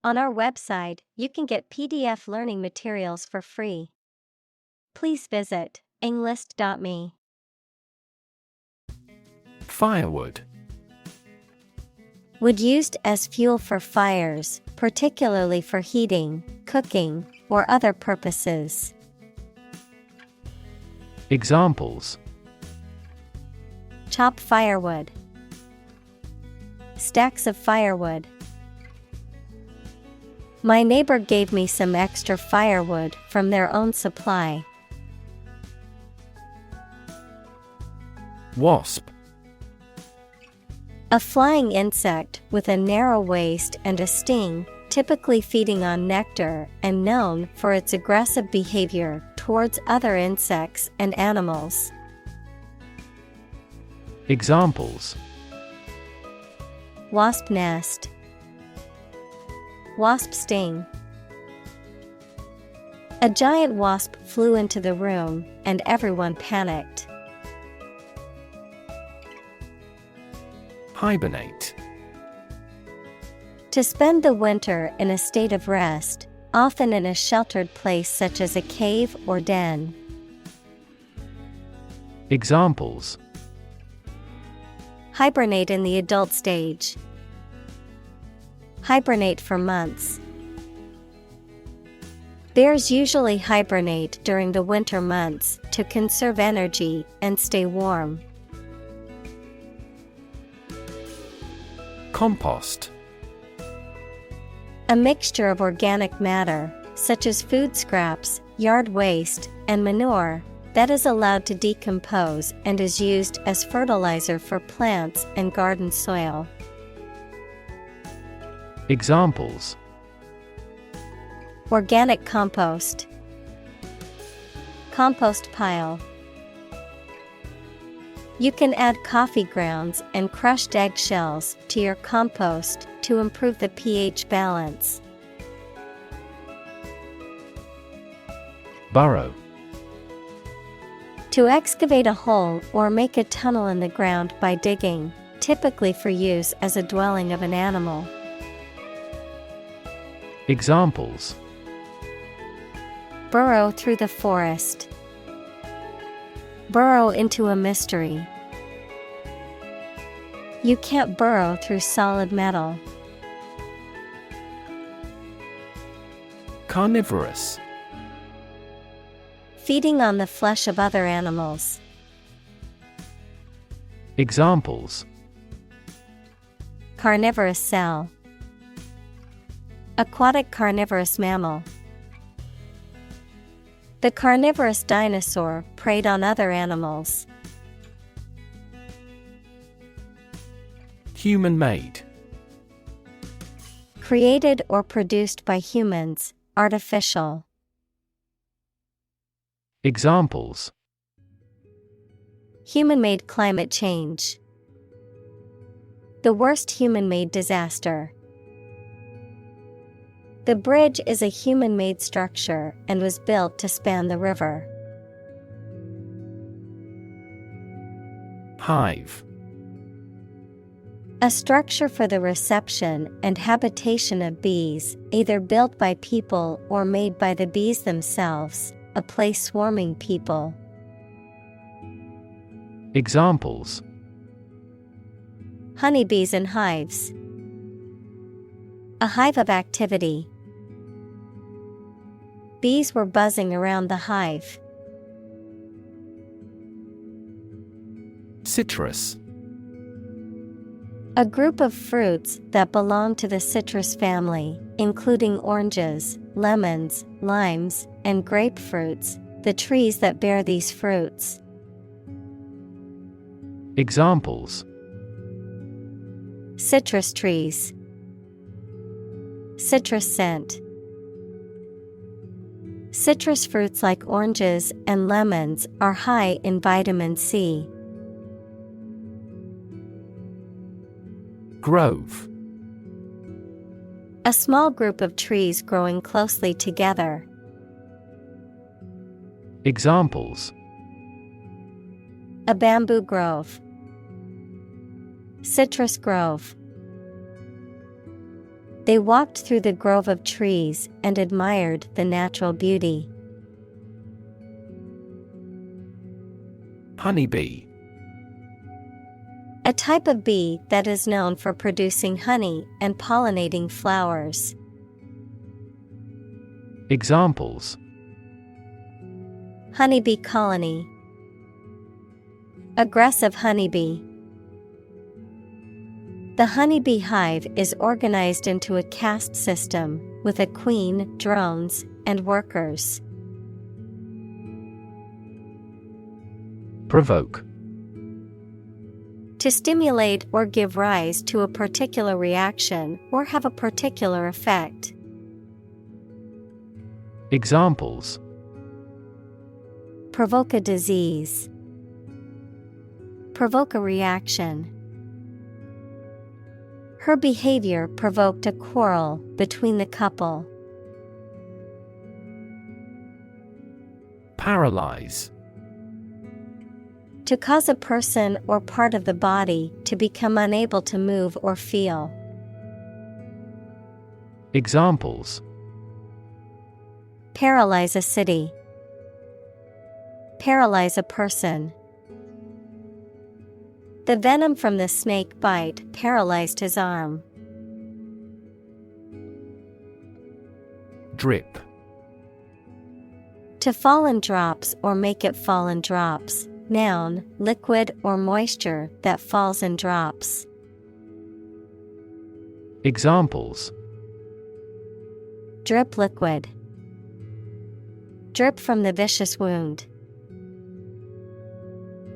On our website, you can get PDF learning materials for free. Please visit englist.me. Firewood. Wood used as fuel for fires, particularly for heating, cooking, or other purposes. Examples: Chop firewood. Stacks of firewood. My neighbor gave me some extra firewood from their own supply. Wasp. A flying insect with a narrow waist and a sting, typically feeding on nectar and known for its aggressive behavior towards other insects and animals. Examples: Wasp nest. Wasp sting. A giant wasp flew into the room, and everyone panicked. Hibernate. To spend the winter in a state of rest, often in a sheltered place such as a cave or den. Examples: Hibernate in the adult stage. Hibernate for months. Bears usually hibernate during the winter months to conserve energy and stay warm. Compost. A mixture of organic matter, such as food scraps, yard waste, and manure, that is allowed to decompose and is used as fertilizer for plants and garden soil. Examples: Organic compost. Compost pile. You can add coffee grounds and crushed eggshells to your compost to improve the pH balance. Burrow. To excavate a hole or make a tunnel in the ground by digging, typically for use as a dwelling of an animal. Examples: Burrow through the forest. Burrow into a mystery. You can't burrow through solid metal. Carnivorous. Feeding on the flesh of other animals. Examples: Carnivorous cell. Aquatic carnivorous mammal. The carnivorous dinosaur preyed on other animals. Human-made. Created or produced by humans, artificial. Examples: Human-made climate change. The worst human-made disaster. The bridge is a human-made structure and was built to span the river. Hive. A structure for the reception and habitation of bees, either built by people or made by the bees themselves, a place swarming people. Examples: Honeybees in hives. A hive of activity. Bees were buzzing around the hive. Citrus. A group of fruits that belong to the citrus family, including oranges, lemons, limes, and grapefruits, the trees that bear these fruits. Examples: Citrus trees. Citrus scent. Citrus fruits like oranges and lemons are high in vitamin C. Grove. A small group of trees growing closely together. Examples: A bamboo grove. Citrus grove. They walked through the grove of trees and admired the natural beauty. Honeybee. A type of bee that is known for producing honey and pollinating flowers. Examples: Honeybee colony. Aggressive honeybee. The honeybee hive is organized into a caste system with a queen, drones, and workers. Provoke. To stimulate or give rise to a particular reaction or have a particular effect. Examples: Provoke a disease. Provoke a reaction. Her behavior provoked a quarrel between the couple. Paralyze. To cause a person or part of the body to become unable to move or feel. Examples: Paralyze a city. Paralyze a person. The venom from the snake bite paralyzed his arm. Drip. To fall in drops or make it fall in drops. Noun, liquid or moisture that falls in drops. Examples: Drip liquid. Drip from the vicious wound.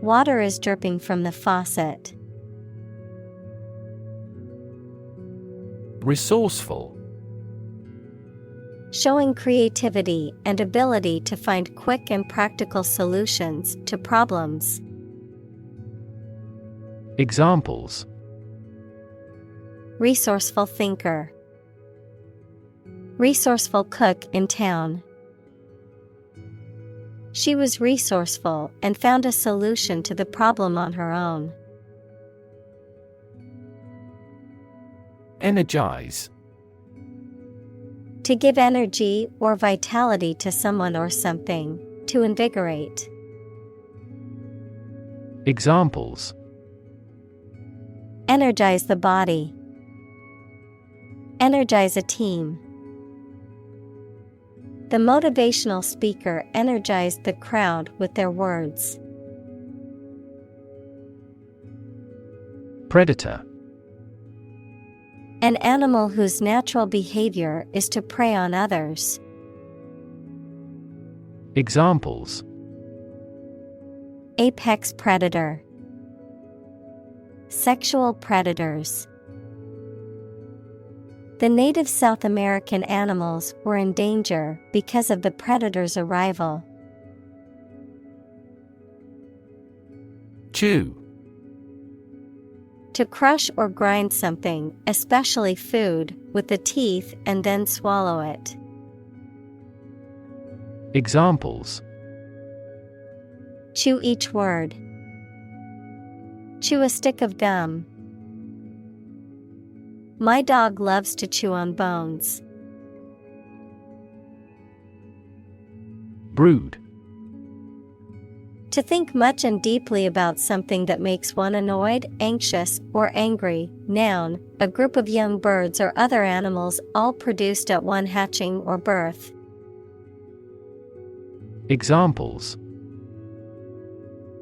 Water is dripping from the faucet. Resourceful. Showing creativity and ability to find quick and practical solutions to problems. Examples: Resourceful thinker. Resourceful cook in town. She was resourceful and found a solution to the problem on her own. Energize. To give energy or vitality to someone or something, to invigorate. Examples: Energize the body. Energize a team. The motivational speaker energized the crowd with their words. Predator. An animal whose natural behavior is to prey on others. Examples: Apex predator. Sexual predators. The native South American animals were in danger because of the predator's arrival. Chew. To crush or grind something, especially food, with the teeth and then swallow it. Examples: Chew each word. Chew a stick of gum. My dog loves to chew on bones. Brood. To think much and deeply about something that makes one annoyed, anxious, or angry. Noun, a group of young birds or other animals all produced at one hatching or birth. Examples: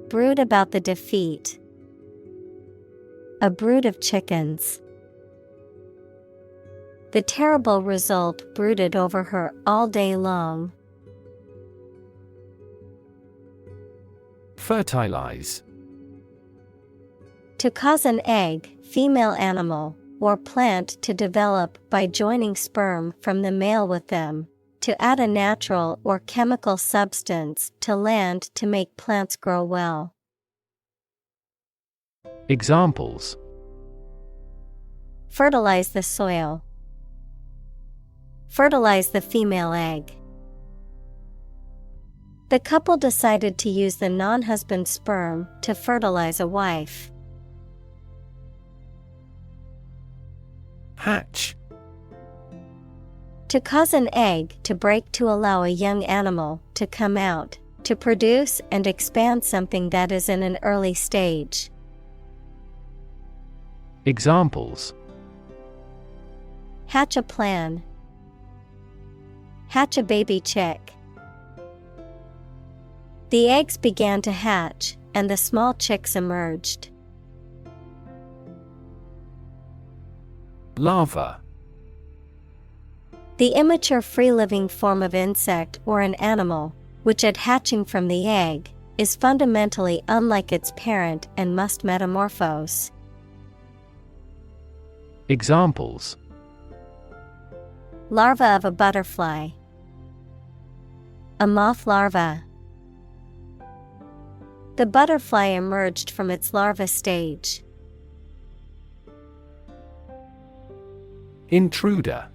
Brood about the defeat. A brood of chickens. The terrible result brooded over her all day long. Fertilize. To cause an egg, female animal, or plant to develop by joining sperm from the male with them. To add a natural or chemical substance to land to make plants grow well. Examples: Fertilize the soil. Fertilize the female egg. The couple decided to use the non-husband's sperm to fertilize a wife. Hatch. To cause an egg to break to allow a young animal to come out, to produce and expand something that is in an early stage. Examples: Hatch a plan. Hatch a baby chick. The eggs began to hatch, and the small chicks emerged. Larva. The immature free-living form of insect or an animal, which at hatching from the egg, is fundamentally unlike its parent and must metamorphose. Examples: Larva of a butterfly. A moth larva. The butterfly emerged from its larva stage. Intruder.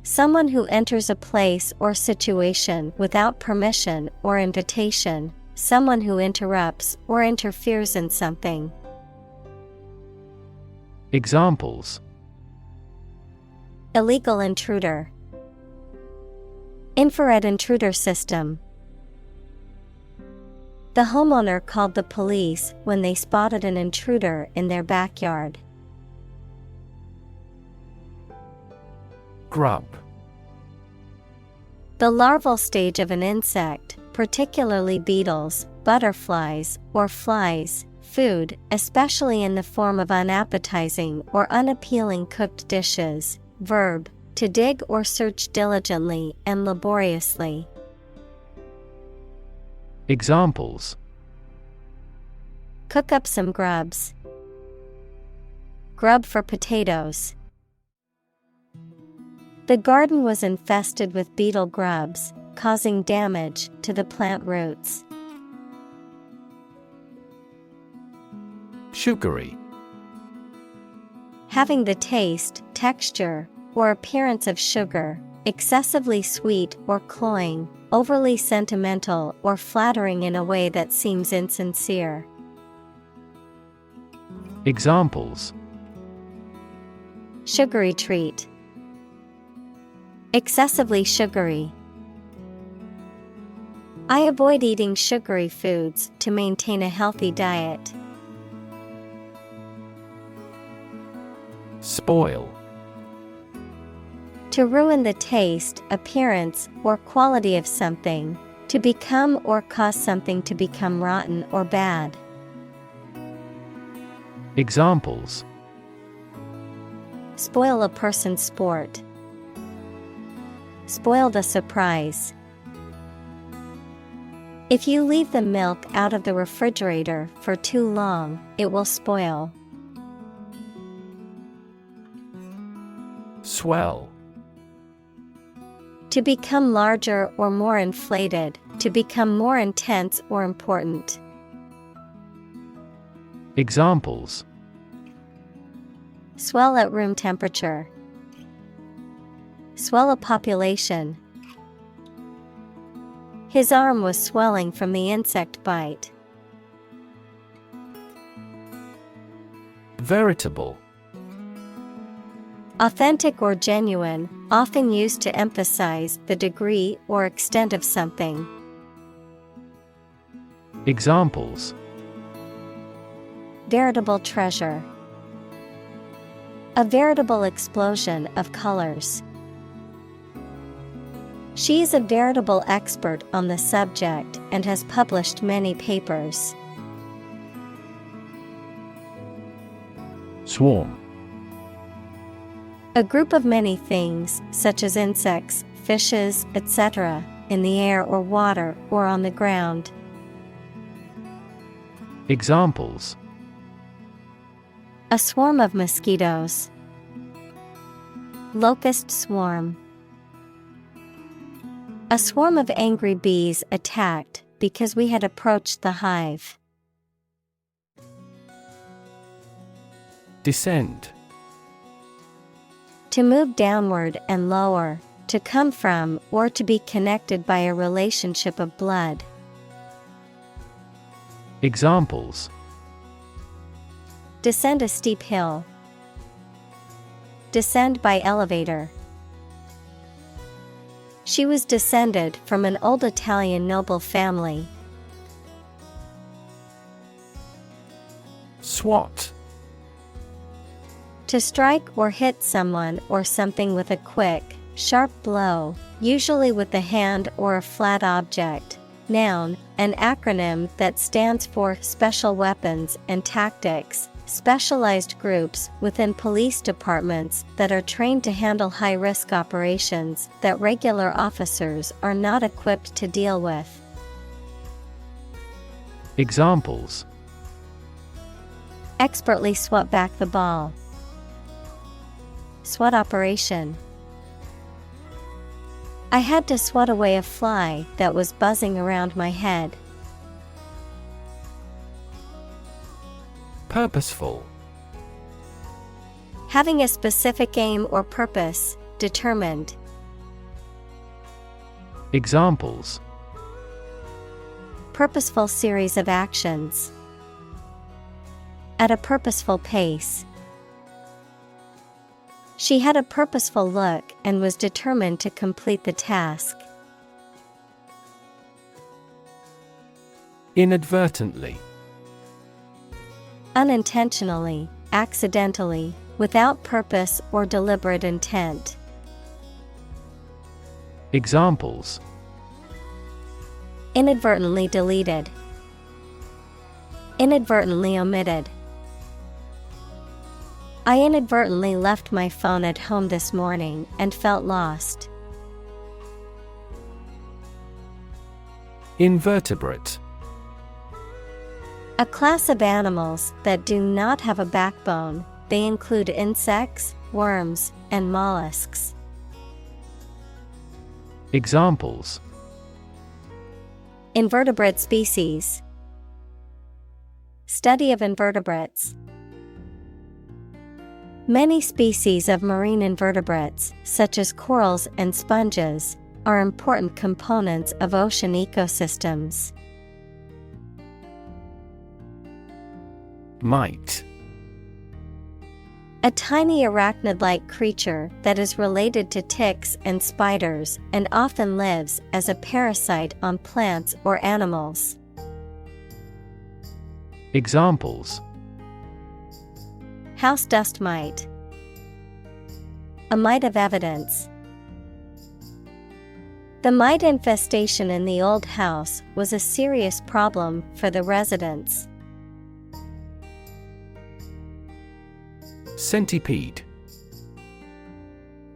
Someone who enters a place or situation without permission or invitation, someone who interrupts or interferes in something. Examples: Illegal intruder. Infrared intruder system. The homeowner called the police when they spotted an intruder in their backyard. Grub. The larval stage of an insect, particularly beetles, butterflies, or flies, food, especially in the form of unappetizing or unappealing cooked dishes. Verb, to dig or search diligently and laboriously. Examples: Cook up some grubs. Grub for potatoes. The garden was infested with beetle grubs, causing damage to the plant roots. Sugary. Having the taste, texture, or appearance of sugar, excessively sweet or cloying, overly sentimental or flattering in a way that seems insincere. Examples: Sugary treat. Excessively sugary. I avoid eating sugary foods to maintain a healthy diet. Spoil. To ruin the taste, appearance, or quality of something, to become or cause something to become rotten or bad. Examples: Spoil a person's sport. Spoiled a surprise. If you leave the milk out of the refrigerator for too long, it will spoil. Swell. To become larger or more inflated, to become more intense or important. Examples: Swell at room temperature. Swell a population. His arm was swelling from the insect bite. Veritable. Authentic or genuine, often used to emphasize the degree or extent of something. Examples: Veritable treasure. A veritable explosion of colors. She is a veritable expert on the subject and has published many papers. Swarm. A group of many things, such as insects, fishes, etc., in the air or water or on the ground. Examples: A swarm of mosquitoes. Locust swarm. A swarm of angry bees attacked because we had approached the hive. Descend. To move downward and lower, to come from or to be connected by a relationship of blood. Examples: Descend a steep hill. Descend by elevator. She was descended from an old Italian noble family. Swat. To strike or hit someone or something with a quick, sharp blow, usually with the hand or a flat object. Noun, an acronym that stands for Special Weapons and Tactics, specialized groups within police departments that are trained to handle high-risk operations that regular officers are not equipped to deal with. Examples: Expertly swat back the ball. SWAT operation. I had to swat away a fly that was buzzing around my head. Purposeful. Having a specific aim or purpose, determined. Examples: Purposeful series of actions. At a purposeful pace. She had a purposeful look and was determined to complete the task. Inadvertently. Unintentionally, accidentally, without purpose or deliberate intent. Examples: Inadvertently deleted. Inadvertently omitted. I inadvertently left my phone at home this morning and felt lost. Invertebrate. A class of animals that do not have a backbone. They include insects, worms, and mollusks. Examples: Invertebrate species. Study of invertebrates. Many species of marine invertebrates, such as corals and sponges, are important components of ocean ecosystems. Mite. A tiny arachnid-like creature that is related to ticks and spiders and often lives as a parasite on plants or animals. Examples: House dust mite. A mite of evidence. The mite infestation in the old house was a serious problem for the residents. Centipede.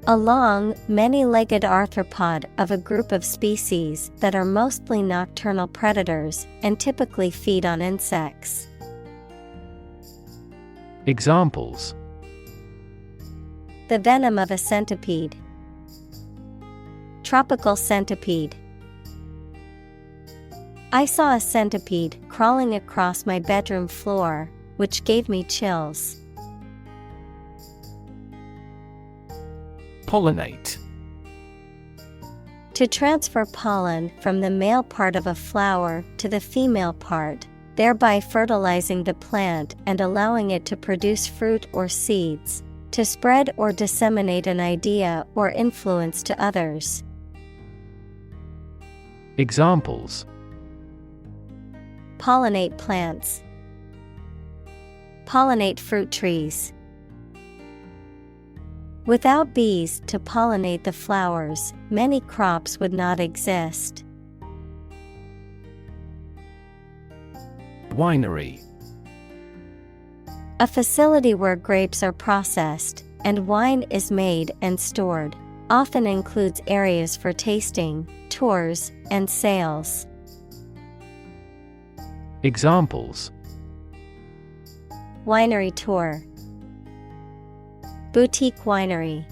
A long, many-legged arthropod of a group of species that are mostly nocturnal predators and typically feed on insects. Examples: The venom of a centipede. Tropical centipede. I saw a centipede crawling across my bedroom floor, which gave me chills. Pollinate. To transfer pollen from the male part of a flower to the female part, thereby fertilizing the plant and allowing it to produce fruit or seeds, to spread or disseminate an idea or influence to others. Examples: Pollinate plants. Pollinate fruit trees. Without bees to pollinate the flowers, many crops would not exist. Winery. A facility where grapes are processed and wine is made and stored. Often includes areas for tasting, tours, and sales. Examples: Winery tour. Boutique winery.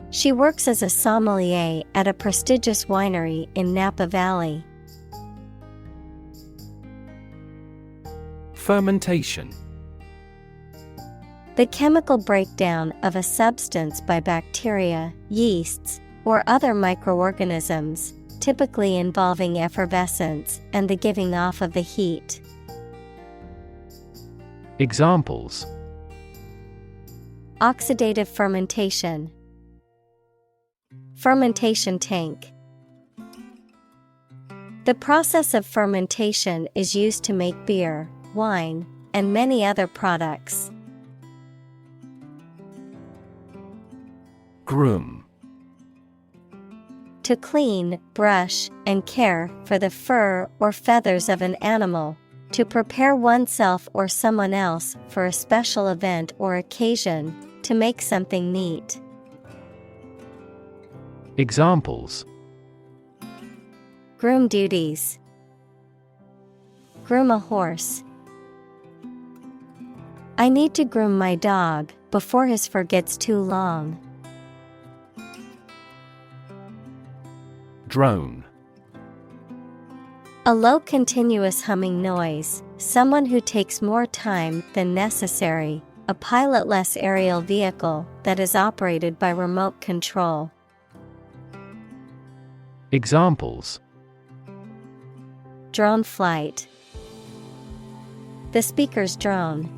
She works as a sommelier at a prestigious winery in Napa Valley. Fermentation. The chemical breakdown of a substance by bacteria, yeasts, or other microorganisms, typically involving effervescence and the giving off of the heat. Examples: Oxidative fermentation. Fermentation tank. The process of fermentation is used to make beer, wine, and many other products. Groom. To clean, brush, and care for the fur or feathers of an animal. To prepare oneself or someone else for a special event or occasion. To make something neat. Examples: Groom duties. Groom a horse. I need to groom my dog before his fur gets too long. Drone. A low continuous humming noise, someone who takes more time than necessary, a pilotless aerial vehicle that is operated by remote control. Examples: Drone flight. The speaker's drone.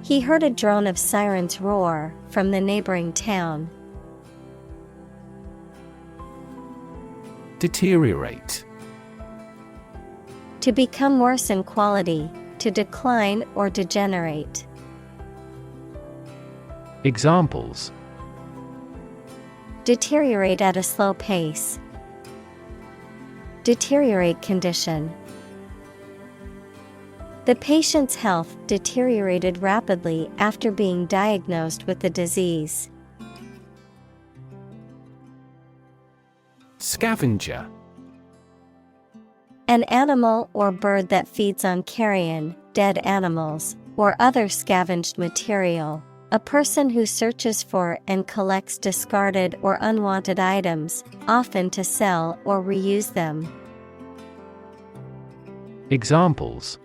He heard a drone of sirens roar from the neighboring town. Deteriorate. To become worse in quality, to decline or degenerate. Examples: Deteriorate at a slow pace. Deteriorate condition. The patient's health deteriorated rapidly after being diagnosed with the disease. Scavenger. An animal or bird that feeds on carrion, dead animals, or other scavenged material. A person who searches for and collects discarded or unwanted items, often to sell or reuse them. Examples: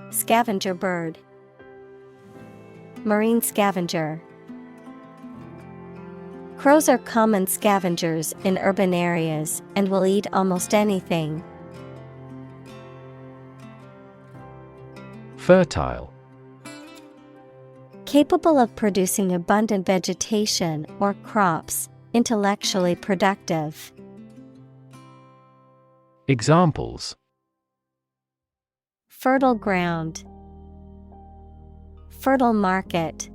Scavenger bird. Marine scavenger. Crows are common scavengers in urban areas and will eat almost anything. Fertile. Capable of producing abundant vegetation or crops, intellectually productive. Examples: Fertile ground. Fertile market.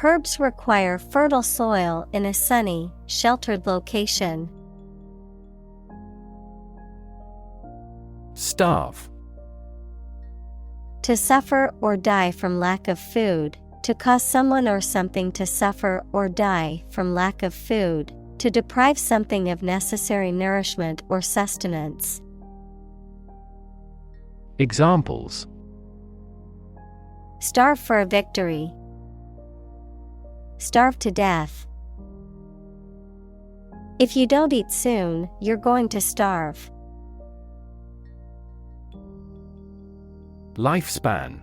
Herbs require fertile soil in a sunny, sheltered location. Starve. To suffer or die from lack of food, to cause someone or something to suffer or die from lack of food, to deprive something of necessary nourishment or sustenance. Examples: Starve for a victory. Starve to death. If you don't eat soon, you're going to starve. Lifespan.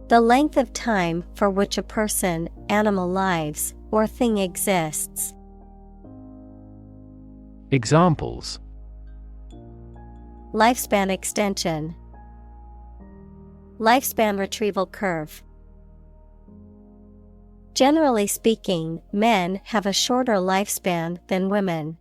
The length of time for which a person, animal lives, or thing exists. Examples: Lifespan extension. Lifespan retrieval curve. Generally speaking, men have a shorter lifespan than women.